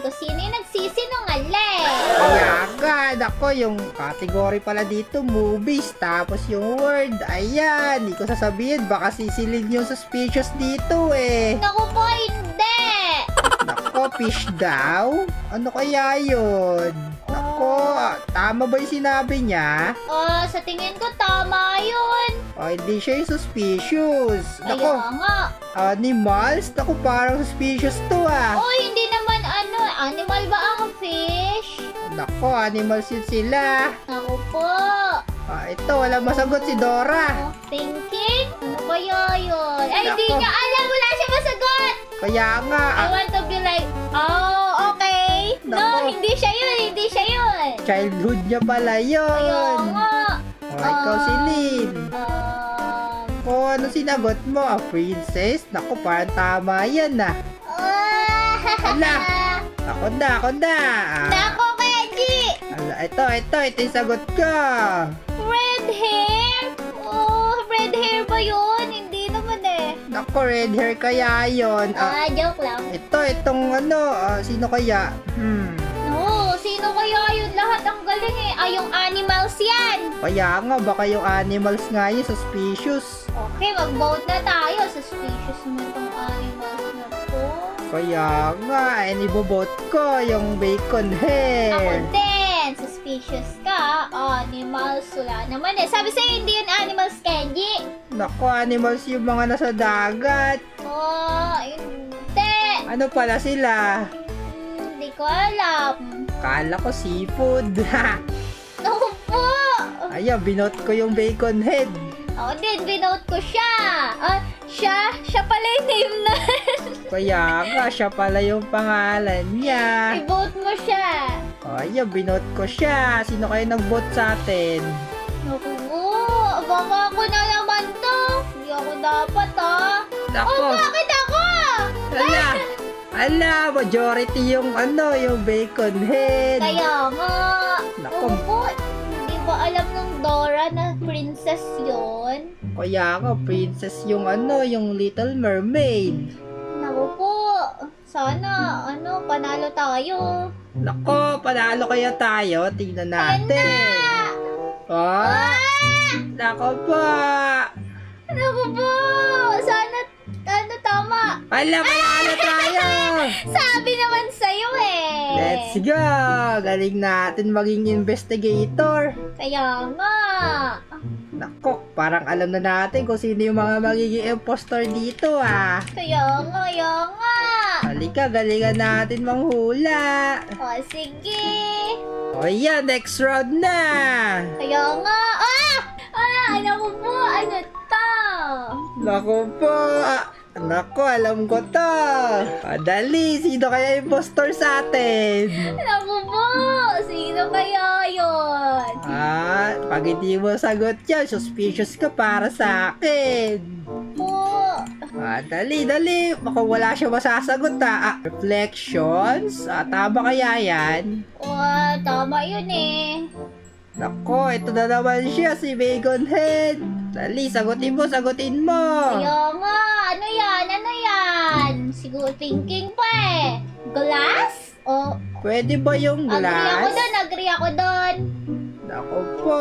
kung sino yung nagsisinungaling. Kaya agad ako yung category pala dito, movies. Tapos yung word, ayan. Di ko sasabihin, baka sisilid yung suspicious dito eh. Naku po, hindi. Nako, fish daw? Ano kaya yun? Nako, tama ba yung sinabi niya? Sa tingin ko tama yun. Hindi siya yung suspicious. Kaya Nako, nga. animals? Nako, parang suspicious to ah. Hindi naman animal ba ang fish? Nako, animals yun sila. Naku po. Ito, wala masagot si Dora. Thinking? Ano kaya yun? Hindi Nako. niya alam. Wala siya masagot. Kaya nga, I want to be like, oh, okay. No, Nako. hindi siya yun. Hindi siya yun. childhood niya pala Kaya yun. nga. Ikaw si Lynn. Ano sinagot mo? Princess? Naku, parang tama yan ah. Ala. Ako na. Nako, Keji. Ito yung sagot ko. Red hair? Red hair ba yun? Hindi naman eh. Naku, red hair kaya yun. Joke lang. Itong sino kaya? No, sino kaya yun? Lahat ang galing eh. Yung animals yan. Kaya nga, baka yung animals nga yun, suspicious. Okay, mag-vote na tayo. Suspicious naman tong animals na to. Kaya nga, nibobote ko yung bacon Ako hair. din. Suspicious ka. Animals. Wala naman eh. Sabi sa'yo, hindi yun animals, Kenji. Naku, animals yung mga nasa dagat. Hindi. Ano pala sila? Hindi ko alam. Kala ko seafood. Naku po. Ayun, binot ko yung bacon head. Ako din, binote ko siya. Siya pala yung name na. Kaya nga, siya pala yung pangalan niya. I-vote mo siya. Ayun, binot ko siya. Sino kayo nag-vote sa atin? Naku po. Baka ako na naman to. Hindi ako dapat Nako. Bakit ako? Ala, majority yung yung bacon head. Kaya nga. Naku. Naku po. Hindi ba alam ng Dora na princess yon? Kaya nga, princess yung yung Little Mermaid. Naku po. Sana, panalo tayo. Nako, panalo kaya tayo. Tingnan natin. Nako po. Naku po. Sana, tama. Ala, panalo tayo. Sabi naman sa'yo eh. Let's go. Galing natin maging investigator. Kaya nga. Nako, parang alam na natin kung sino yung mga magiging impostor dito Kaya nga. Halika, galingan natin manghula. Sige. O yan, next round na. Kaya nga. Naku po. Ano to? Nako po. Nako, alam ko to. Dali, sino kaya impostor sa atin? Naku po. Sino kaya yun? Pag hindi mo sagot yan, suspicious ka para sa akin. Po. Dali. Baka wala siya masasagot Reflections? Tama kaya yan? Tama yun eh. Nako, ito na naman siya, si Bacon Head. Dali, sagutin mo. Kaya nga. Ano yan? Siguro thinking pa eh. Glass? Pwede ba yung glass? Agree ako doon. Nako po.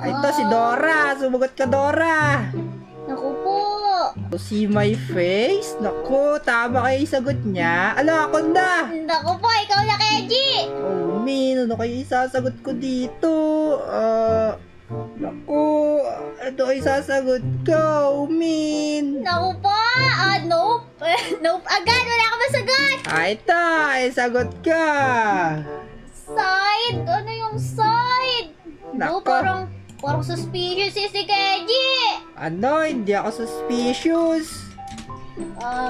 Ito si Dora. Sumagot ka, Dora. Naku po. See my face? Nako, tama kayo yung sagot niya. Ako na. Naku po, ikaw na, Keji. Min, ano kayo isasagot ko dito? Naku, ito ay sasagot ko, Min. Naku po. Nope. Nope agad. Wala ka masagot. Ito, ay sagot ka. Side? Ano yung side? Nako. Parang suspicious si Keji. Hindi ako suspicious.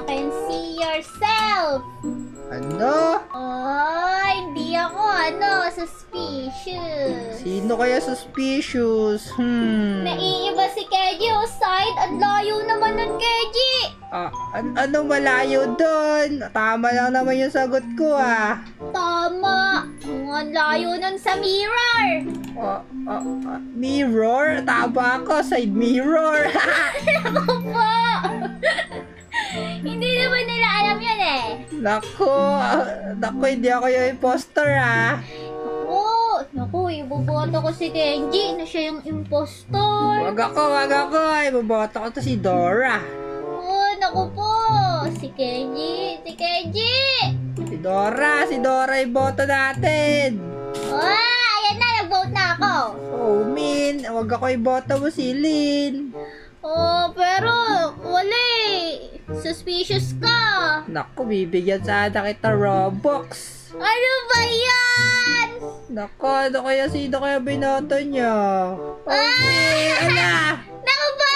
Can see yourself. Hindi ako, suspicious. Sino kaya suspicious? Naiiba si Keji side. At layo naman ng Keji. Anong malayo doon? Tama lang naman yung sagot ko Tama. Ang layo nun sa mirror. Mirror? Tama ako, side mirror. Ako po. Hindi naman nila alam yan Nako, hindi ako yung imposter ah. Naku, iboboto ko si Kenji na siya yung impostor. Wag ako. Iboboto ko to si Dora. Naku po. Si Kenji. Si Dora iboto natin. Ayan na, nag-vote na ako. Oh, Min, wag ako iboto mo si Lin. Pero wala eh. Suspicious ka. Naku, bibigyan sana kita Robux. Ano ba yan? Naku, sino kaya binoto niya? Okay, ala! Naku ba?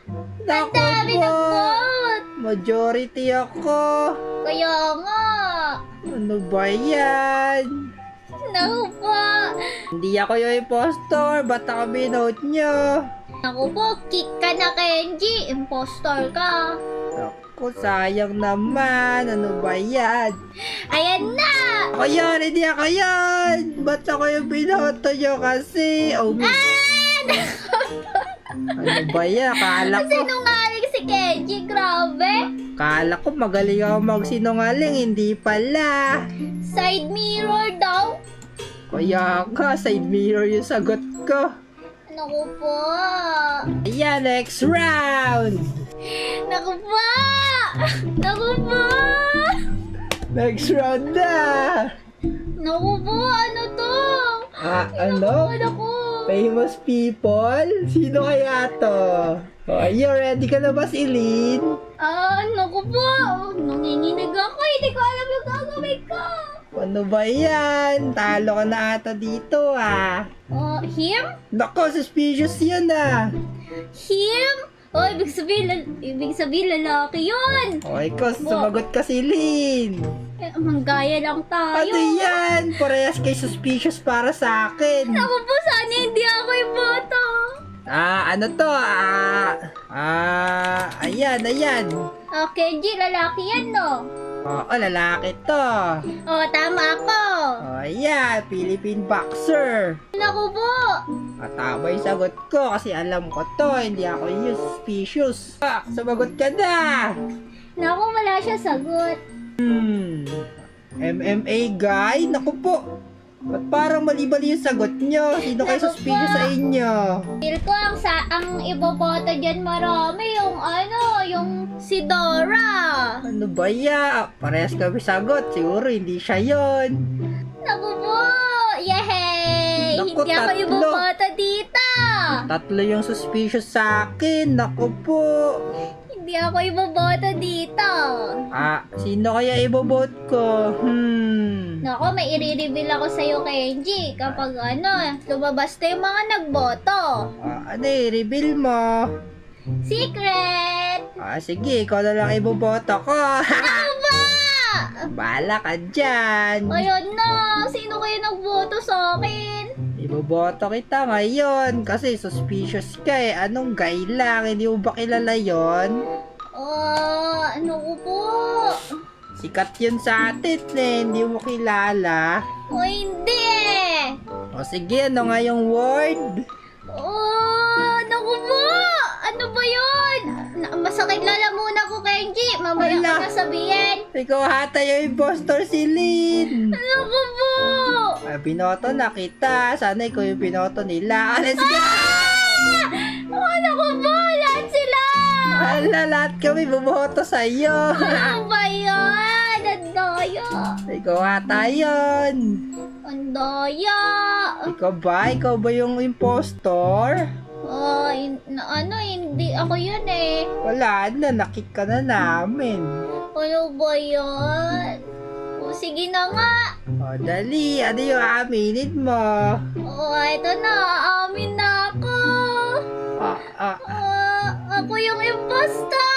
Ang Naku dami po! nag-vote. Majority ako! Kaya nga. Ano ba yan? Naku ba? Hindi ako yung impostor, ba't ako binote niyo? Naku po, kick ka na Kenji. Impostor ka. Naku, sayang naman. Ano ba yan? Ayan na! Ako yun, hindi ako yun! Ba't ako yung binoto niyo kasi? Oh, ano ba yan? Sinungaling si Kenji, grabe. Kala ko magaling ako magsinungaling, hindi pala. Side mirror daw. Kaya ka, side mirror yung sagot ko. Naku po. Ayan, next round! Naku po. Naku po. Next round na! Naku po, ano to? Ano? Naku. Famous people? Sino kaya to? Oh, you ready ka na ba, Silin? Naku po. Nanginginig ako, hindi ko alam yung gagawin ko. Ano ba yan? Talo ka na ata dito ah. Him? Nako, suspicious yun ah. Him? Ibig sabihin lalaki yun. O, ikaw, sumagot ka, Silin. Manggaya lang tayo. Ano yan? Parehas kay suspicious para sa akin. Naku po, sana hindi ako iboto. Ano to? Ayan. Kenji, lalaki yan, no? Oo, lalaki to. Tama ako. Ayan, Philippine boxer. Naku po. Tama yung sagot ko kasi alam ko to, hindi ako yung suspicious. Sumagot ka na. Naku, wala siya sagot. MMA guy? Naku po. Ba't parang mali-mali yung sagot nyo? Sino kayo Naku suspicious po. sa inyo? Feel ko ang iboboto dyan marami yung si Dora. Ano ba ya? Parehas kami sagot. Siguro hindi siya yon. Naku po. Yehey! Naku, Hindi ako tatlo. iboboto dito. Tatlo yung suspicious sa akin. Naku po. Hindi ako iboboto dito. Sino kaya ibobote ko? Naku, may i-reveal ako sa'yo, Kenji. Kapag lumabas na yung mga nagboto. Ano reveal mo? Secret! Sige, ikaw na lang iboboto ko. Ano ba? Bahala ka dyan. Ayun na, sino kayo nagboto sa akin? Iboboto kita ngayon kasi suspicious ka eh. Anong guy lang? Hindi mo ba kilala yon? Ano ko po? Sikat yun sa atin eh. Hindi mo kilala. Hindi eh. Sige, ano nga yung word? Naku po! Ano ba yun? Masakit lalamunan ko, Kenji. Mamaya Wala. ko sasabihin. Ikaw hata yung impostor si Lin. Naku po! Binoto na kita. Sana ikaw yung binoto nila. Let's go! Naku po! Lahat sila! Lahat kami bumoto sa'yo. Ano ba yan? Ang daya! Ikaw hata yun. Ang daya! Ikaw ba yung impostor? Hindi ako yun eh. Wala na, nakik ka na namin. Ano ba yan? Sige na nga. Dali, ano yung aminin mo? Ito na. Aamin na ako. Ako yung impostor!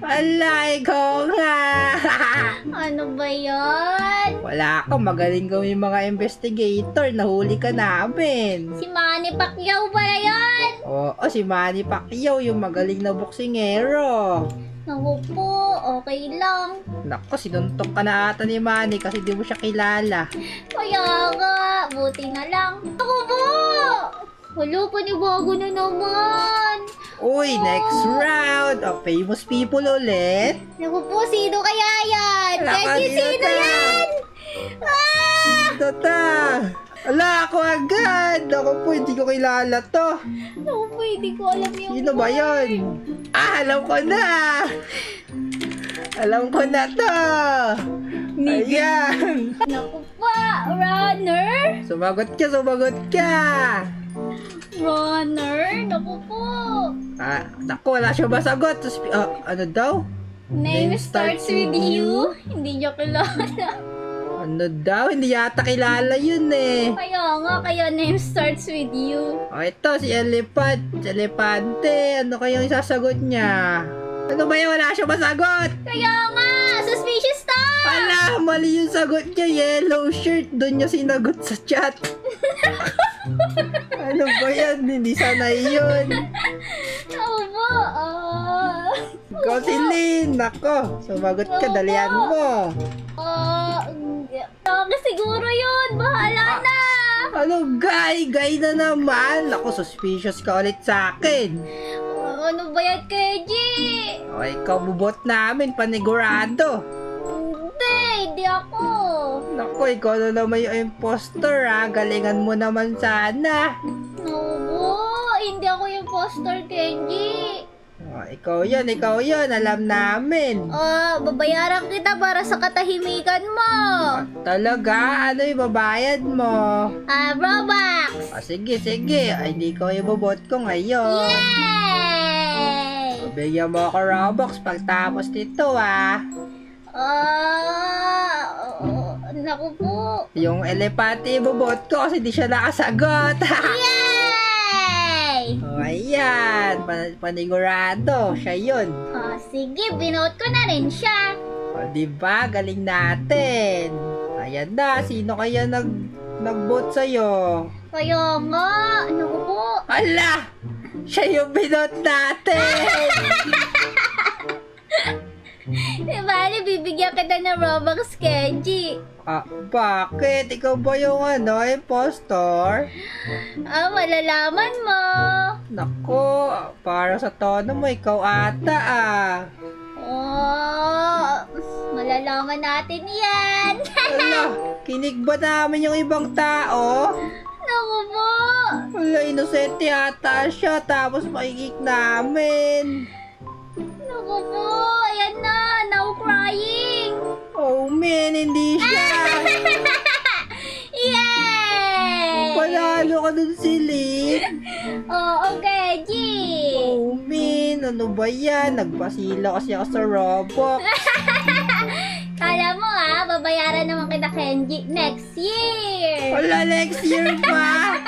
Wala, ikaw nga. Ano ba yan? Wala ka, magaling kami mga investigator. Nahuli ka namin. Si Manny Pacquiao ba yan? Oo, si Manny Pacquiao, yung magaling na boksingero. Naku po, okay lang. Nako, sinuntok ka na ata ni Manny kasi di mo siya kilala. Kaya nga, buti na lang. Ako po! Wala, panibago na naman. Uy, next round. Famous people ulit. Naku po, sino kaya yan? Kenji, sino yan? Ah! Ito ta. Ala, ako agad. Ako po, hindi ko kilala to. Naku po, hindi ko alam yung Sino ba yun? Alam ko na. Alam ko na to. Ayan. Naku po, runner? Sumagot ka. Runner? Naku po. Naku, wala siya masagot. Ano daw? Name starts with you? Hindi niya kilala. Ano daw? Hindi yata kilala yun eh. Kaya name starts with you. Ito, si Elephant. Si Elepante. Ano kayang isasagot niya? Ano ba yan? Wala siya masagot. Kaya nga, suspicious to! Ala, mali yung sagot niya. Yellow shirt. Doon niya sinagot sa chat. Ano ba yan? Hindi sana yun. Ako po, Ikaw si Lynn. Nako, sumagot ka. Dalian mo. siguro yun. Bahala na. Ano, guy? Guy na naman. Ako, suspicious ka ulit sa akin. Ano ba yan, Keji? O, ikaw bubot namin. Panigurado. Hindi ako. Naku, ikaw na naman yung imposter ha. Galingan mo naman sana. No, hindi ako yung imposter, Kenji. O, ikaw yun. Alam namin. Babayaran kita para sa katahimikan mo. Talaga? Ano yung babayad mo? Robux. Sige. Ay, hindi ko yung bubot ko ngayon. Yay! Bigyan mo ako Robux pagtapos nito ha. Naku po. Yung elepante bubot ko kasi di siya nakasagot. Yay! O, ayan. Panigurado. Siya yun. Sige, binote ko na rin siya. O, diba? Galing natin. Ayan na. Sino kaya nag-vote sa'yo? Kaya nga, naku po. Ala! Siya yung binote natin! Bali, bibigyan kita ng Robux, Kenji. Bakit? Ikaw ba yung impostor? Malalaman mo. Nako, para sa tono mo, ikaw ata Malalaman natin yan. Ala, kinig ba namin yung ibang tao? Naku po. Wala, inosente ata siya, tapos makikik namin. Naku po, ayan na, now crying. Oh man, hindi siya. Yay! Panalo ka dun si Lynn. Okay, G. Oh man, ano ba yan? Nagpasila kasi ako sa Roblox. Kala mo babayaran naman kita, Kenji, next year. Wala, next year pa.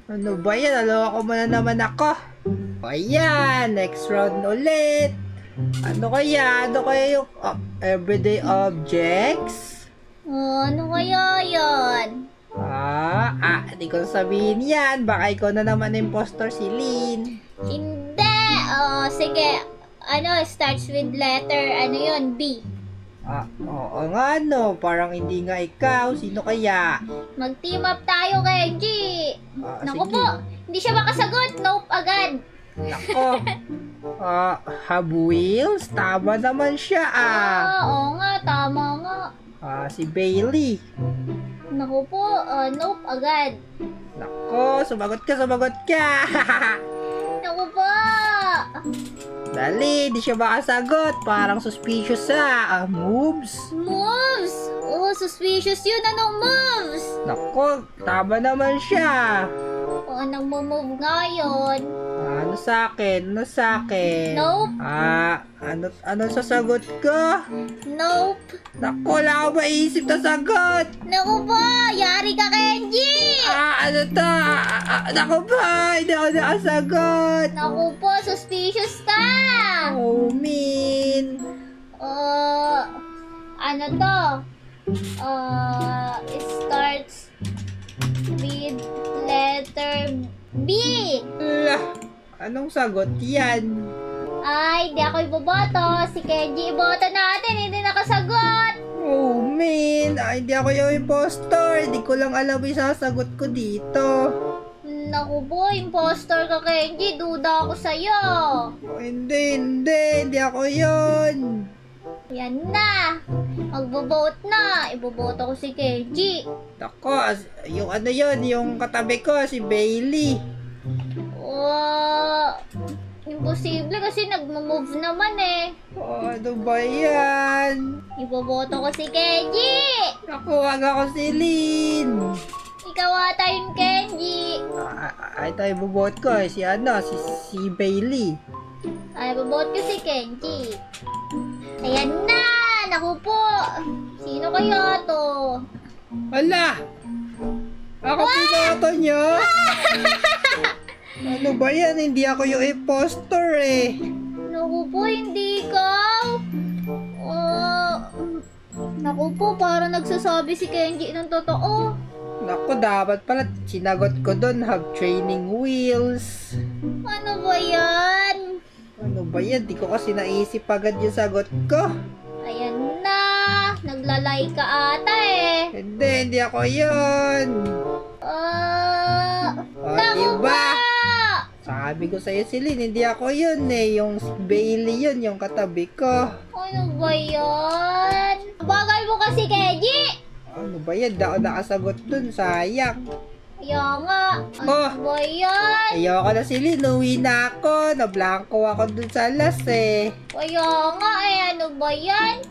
Ano ba yan? Naloko mo na naman ako. Ayan, next round ulit. Ano kaya? Ano kaya yung everyday objects? Ano kaya yan? Hindi ko sabihin yan. Baka ikaw na naman impostor si Lynn. Hindi. Sige. Starts with letter, yun, B. Oo nga no. Parang hindi nga ikaw. Sino kaya? Mag-team up tayo, Kenji. Naku Sige. po, hindi siya makasagot. Nope agad. Nako. Have wheels? Tama naman siya Oo nga, tama nga. Si Bailey. Naku po, nope agad. Nako, sumagot ka. Naku po. Dali, di siya makasagot. Parang suspicious moves. Moves? Suspicious yun. Anong moves? Nako, tama naman siya. Nagmo-move nga yun. Ano sa akin? Nope. Ano sasagot ko? Nope. Nako, wala akong maisip na sagot. Naku po, yari ka, Kenji. Ano to? Nako ba? Hindi ako nakasagot. Naku po, suspicious ka. Oh, mean. Ano to? Starts with letter B. Anong sagot yan? Ay, di ako iboboto. Si Kenji iboto natin, hindi nakasagot. Oh, man. Hindi ako yung impostor. Hindi ko lang alam yung sasagot ko dito. naku po, imposter ka, Kenji. Duda ako sa'yo. Oh, hindi ako yun. Yan na. Magbo-vote na. Iboboto ko si Kenji. Nako, yung ano yun, yung katabi ko, si Bailey. Imposible kasi nagmo-move naman eh. Oh, ano ba yan? Iboboto ko si Kenji. Naku, wag ako si Lin. Ikaw ata yung Kenji. Ito ibubot ko si si Bailey. Ay, iboboto ko si Kenji. Ayan na. Naku po. Sino kaya to? Wala! Ako pinoto nyo? Ano ba yan? Hindi ako yung impostor eh. Naku po, hindi ikaw. Naku po, parang nagsasabi si Kenji ng totoo. Naku, dapat pala sinagot ko doon, have training wheels. Ano ba yan? Ano ba yan? Di ko kasi naisip agad yung sagot ko. Ayan na. Naglalay ka ata eh. Hindi ako yun. Naku Diba? ba? Sabi ko sa'yo si Lin, hindi ako yun eh. Yung Bailey yun, yung katabi ko. Ano ba yan? Bagal mo kasi, Kenji. Ano ba yan? Di ako nakasagot dun, sayang. Kaya nga. Ano ba yan? Ayoko na si Lin, uwi na ako. Nablangko ako dun sa las eh. Kaya nga eh. Ano ba yan?